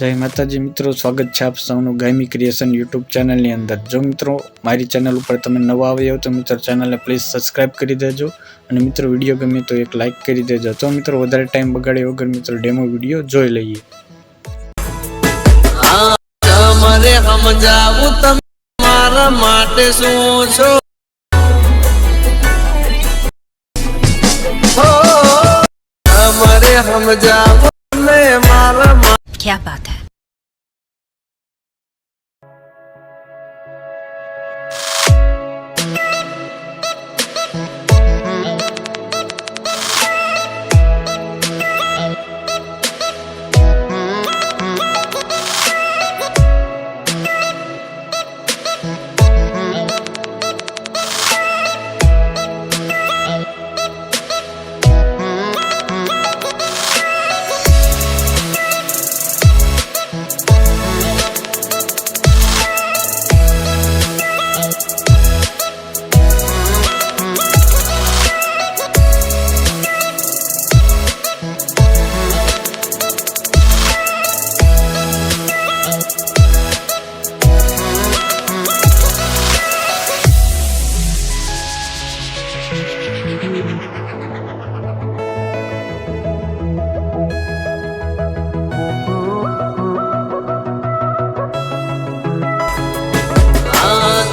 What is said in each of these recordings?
जय माताजी मित्रों, स्वागत है आप सबनु गायमी क्रिएशन यूट्यूब चैनल ની અંદર। जो मित्रों मारी चैनल पर તમે નવા આવ્યા હો તો મિત્રો ચેનલને પ્લીઝ સબસ્ક્રાઇબ કરી દેજો અને મિત્રો વિડિયો ગમે તો એક લાઈક કરી દેજો। તો મિત્રો વધારે ટાઈમ બગાડ્યા વગર મિત્રો ડેમો વિડિયો જોઈ લઈએ। તમારે સમજાવું તમારા માટે શું છો તમારે સમજાવું ને મારા क्या बात है।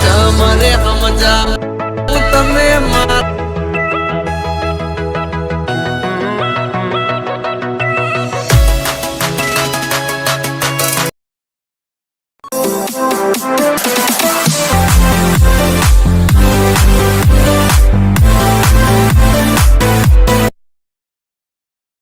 તમારે સમજાવું